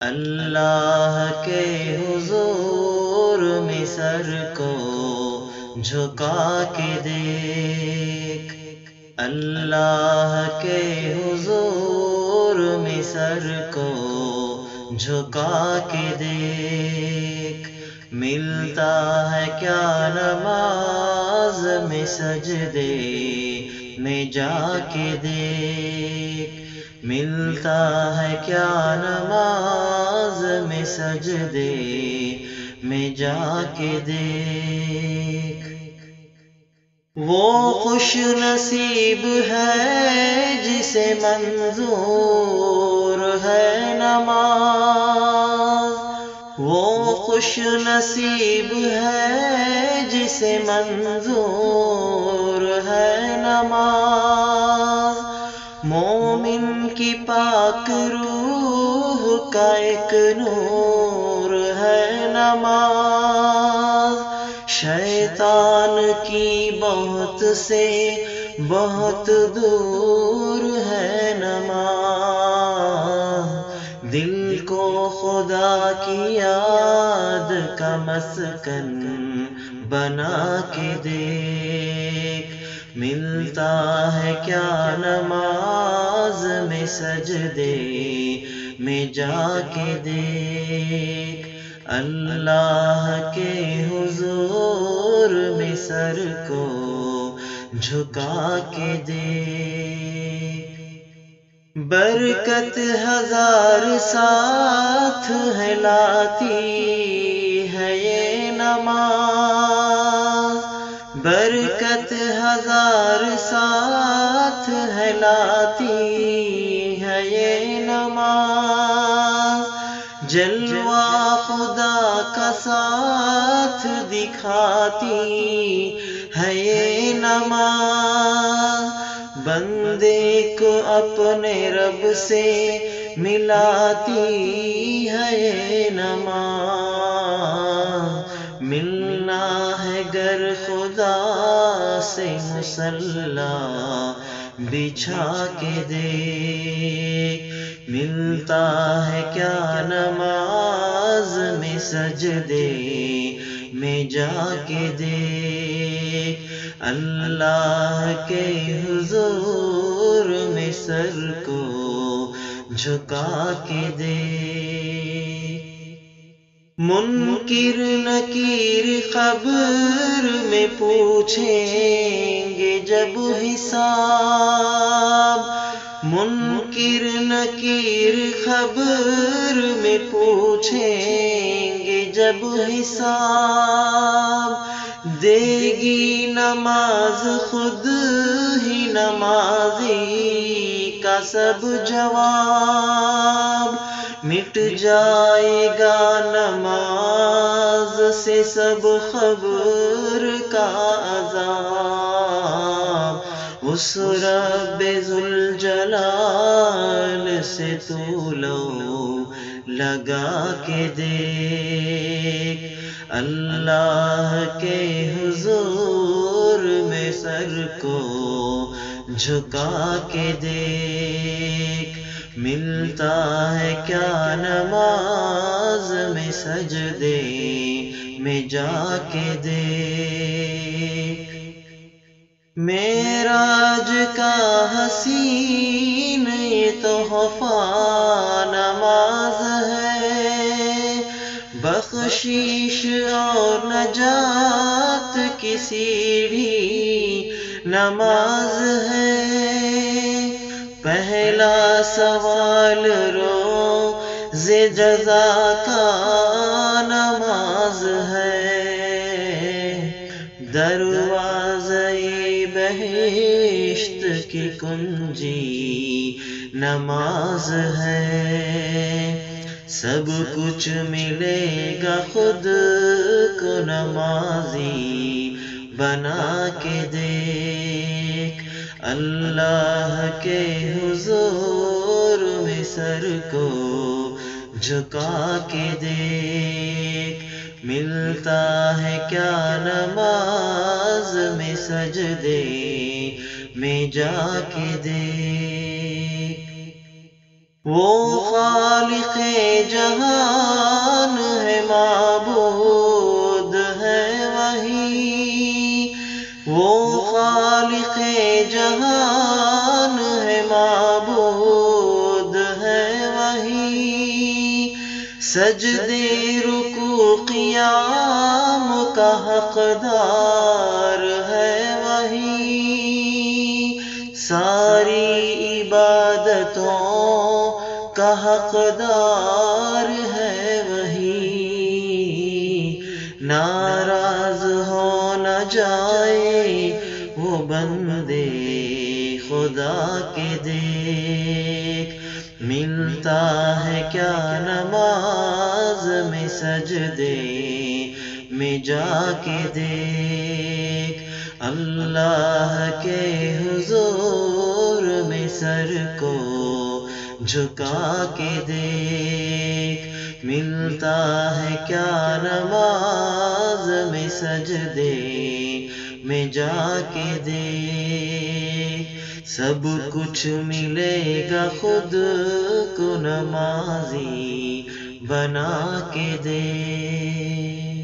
اللہ کے حضور میں سر کو جھکا کے دیکھ، اللہ کے حضور میں سر کو جھکا کے دیکھ، ملتا ہے کیا نماز میں سجدے میں جا کے دیکھ، ملتا ہے کیا نماز میں سجدے میں جا کے دیکھ۔ وہ خوش نصیب ہے جسے منظور ہے نماز، وہ خوش نصیب ہے جسے منظور ہے نماز، مومن کی پاک روح کا ایک نور ہے نماز، شیطان کی بہت سے بہت دور ہے نماز، دل کو خدا کی یاد کا مسکن بنا کے دیکھ، ملتا ہے کیا نماز میں سجدے میں جا کے دیکھ، اللہ کے حضور میں سر کو جھکا کے دیکھ۔ برکت ہزار ساتھ ہے لاتی ہے یہ نماز، برکت ہزار ساتھ ہے لاتی ہے یہ نماز، جلوہ خدا کا ساتھ دکھاتی ہے یہ نماز، بندے کو اپنے رب سے ملاتی ہے یہ نماز، ملنا ہے گر خدا سے مصلی بچھا کے دیکھ، ملتا ہے کیا نماز میں سجدے میں جا کے دیکھ، اللہ کے حضور میں سر کو جھکا کے دیکھ۔ منکر نکیر قبر میں پوچھیں گے جب حساب، منکر نکیر قبر میں پوچھیں گے جب حساب، دے گی نماز خود ہی نمازی کا سب جواب، مٹ جائے گا نماز سے سب خبر کا عذاب، اس رب ذوالجلال سے تو لو لگا کے دیکھ، اللہ کے حضور میں سر کو جھکا کے دیکھ، ملتا ہے کیا نماز میں سجدے میں جا کے دیکھ۔ معراج کا حسین یہ تحفہ نماز ہے، بخشش اور نجات کی سیڑھی نماز ہے، پہلا سوال روزے جزا کا نماز ہے، دروازے بہشت کی کنجی نماز ہے، سب کچھ ملے گا خود کو نمازی بنا کے دیکھ، اللہ کے حضور میں سر کو جھکا کے دیکھ، ملتا ہے کیا نماز میں سجدے میں جا کے دیکھ۔ وہ خالق جہان ہے، معبود ہے وہی، وہ خالق جہان ہے، معبود ہے وہی، سجدے رکوع قیام کا حقدار ہے وہی، ساری عبادتوں کا حقدار ہے وہی، ناراض ہو نہ جائے وہ بندے خدا کے، دیکھ ملتا ہے کیا نماز میں سجدے میں جا کے، دیکھ اللہ کے حضور میں سر کو جھکا کے، دیکھ ملتا ہے کیا نماز میں سجدے میں جا کے، دیکھ سب کچھ ملے گا خود کو نمازی بنا کے، دیکھ